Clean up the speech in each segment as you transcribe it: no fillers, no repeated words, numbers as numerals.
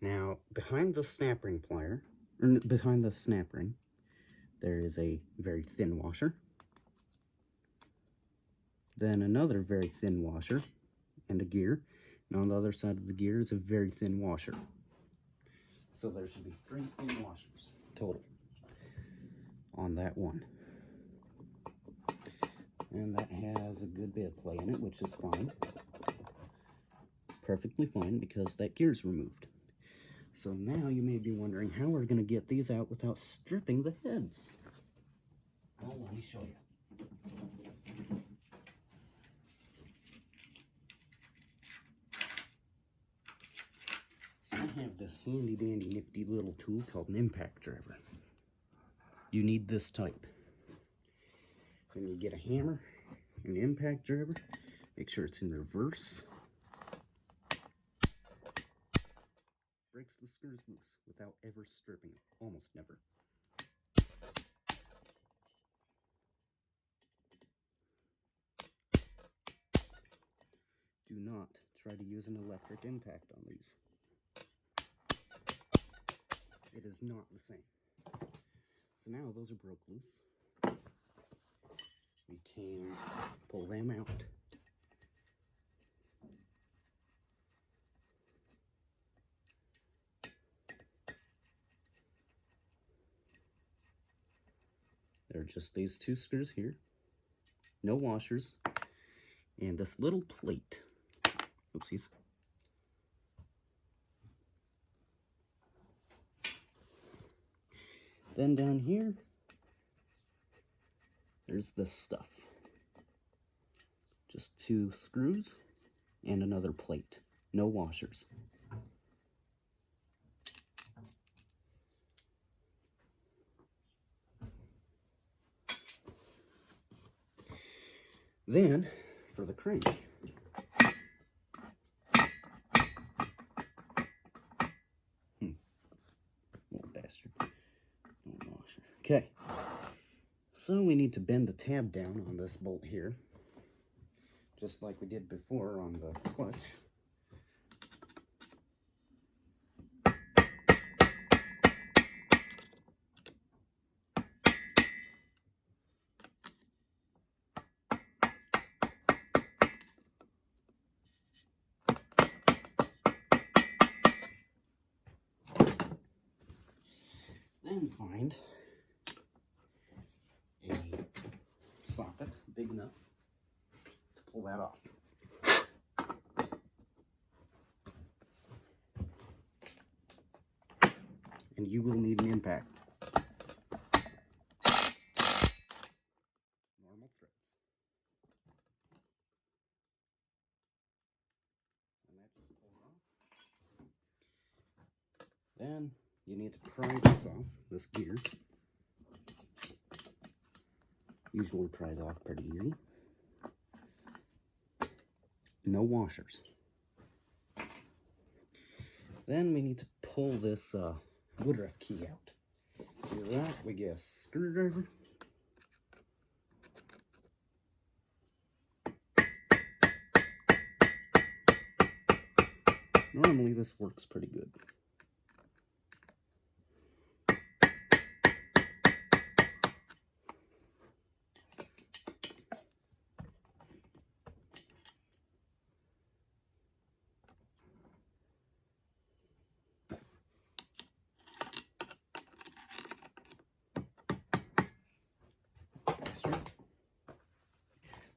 Now, behind the snap ring plier, or behind the snap ring, there is a very thin washer. Then another very thin washer and a gear. And on the other side of the gear is a very thin washer. So there should be 3 thin washers total on that one. And that has a good bit of play in it, which is fine. Perfectly fine because that gear's removed. So now you may be wondering how we're going to get these out without stripping the heads. Well, let me show you. So I have this handy dandy nifty little tool called an impact driver. You need this type. Then you get a hammer and an impact driver. Make sure it's in reverse. Breaks the screws loose without ever stripping it. Almost never. Do not try to use an electric impact on these. It is not the same. So now those are broke loose. We can pull them out. There are just these 2 screws here. No washers. And this little plate. Oopsies. Then down here, there's this stuff. Just 2 screws and another plate. No washers. Then, for the crank. Little bastard. No washer. Okay. So we need to bend the tab down on this bolt here. Just like we did before on the clutch. Then find a socket big enough to pull that off. And you will need an impact. Normal threads. And that just pulls off. Then you need to pry this off, this gear. Usually pries off pretty easy. No washers. Then we need to pull this woodruff key out. To do that, we get a screwdriver. Normally this works pretty good.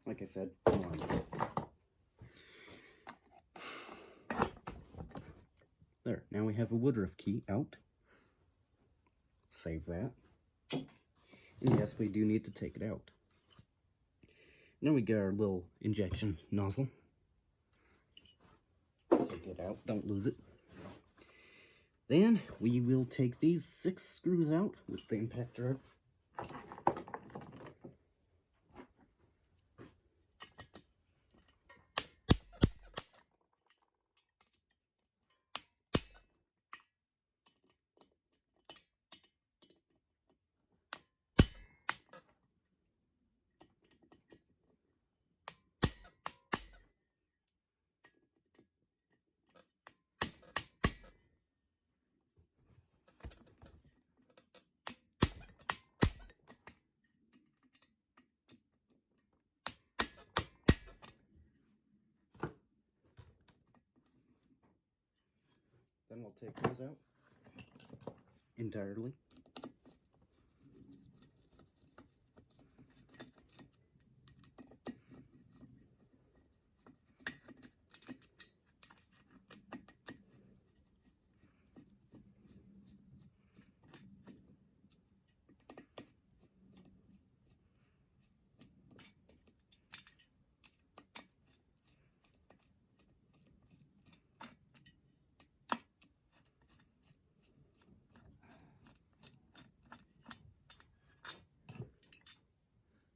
Like I said, there. Now we have a woodruff key out. Save that. And yes, we do need to take it out. Then we get our little injection nozzle. Take it out, don't lose it. Then we will take these 6 screws out with the impact driver. Then we'll take those out entirely.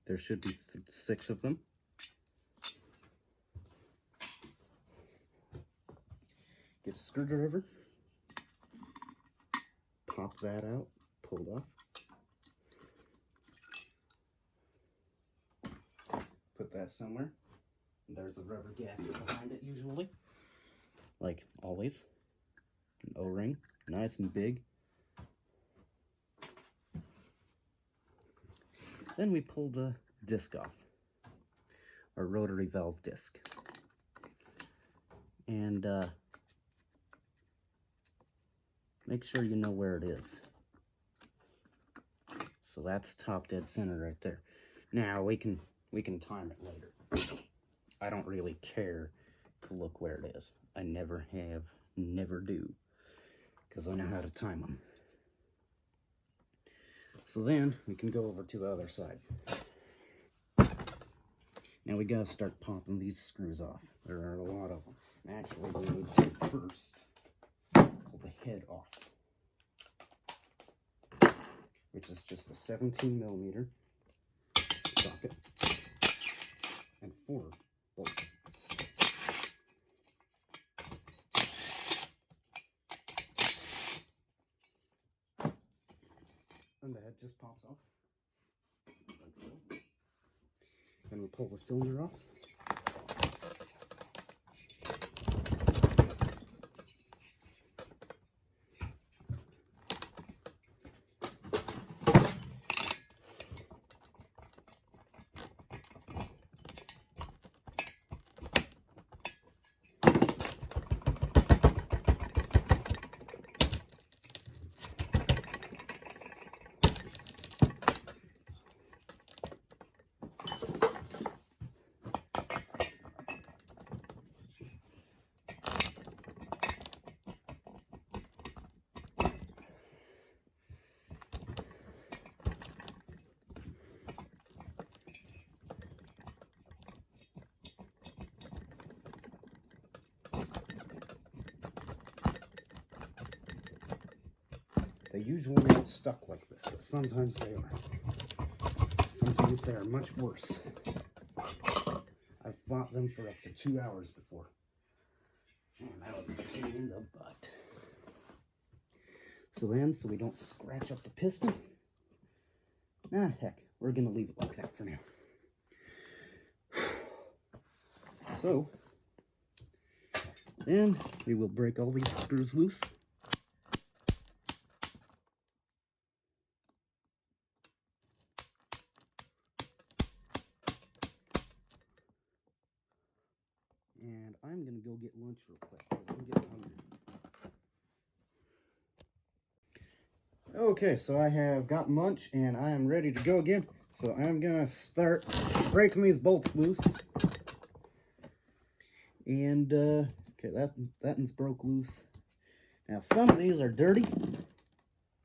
There should be 6 of them. Get a screwdriver, pop that out, pull it off. Put that somewhere. There's a rubber gasket behind it usually. Like always. An O-ring, nice and big. Then we pull the disc off, our rotary valve disc. And make sure you know where it is. So that's top dead center right there. Now we can time it later. I don't really care to look where it is. I never have, never do, because I know how to time them. So then we can go over to the other side. Now we gotta start popping these screws off. There are a lot of them. And actually, we need to first pull the head off, which is just a 17mm socket and 4 bolts. And the head just pops off, like so. Then we pull the cylinder off. They usually aren't stuck like this, but sometimes they are. Sometimes they are much worse. I've fought them for up to 2 hours before. And that was a pain in the butt. So we don't scratch up the piston, nah, heck, we're gonna leave it like that for now. So, then we will break all these screws loose. And I'm gonna go get lunch real quick because I'm getting hungry. Okay, so I have gotten lunch and I am ready to go again. So I'm gonna start breaking these bolts loose. And okay, that one's broke loose. Now some of these are dirty,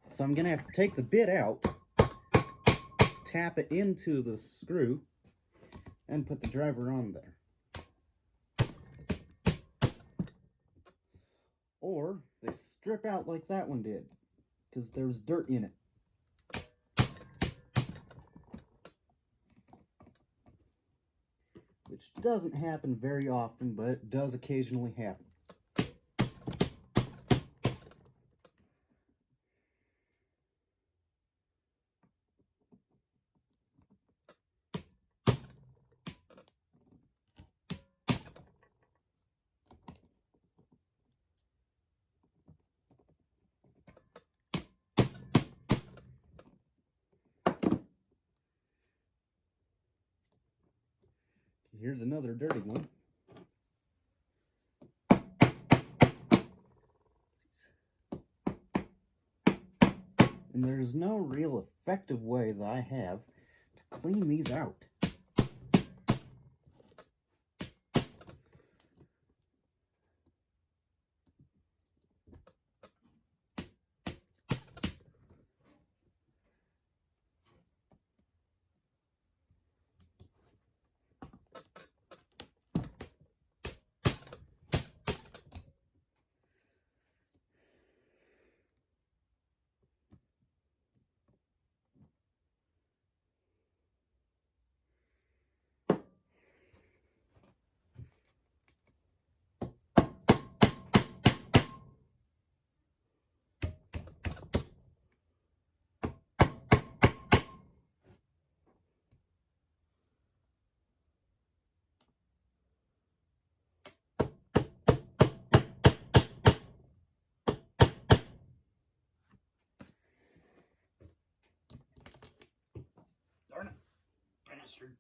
so I'm gonna have to take the bit out, tap it into the screw, and put the driver on there. Or they strip out like that one did, because there was dirt in it. Which doesn't happen very often, but it does occasionally happen. Here's another dirty one. And there's no real effective way that I have to clean these out. Darn it, bastard.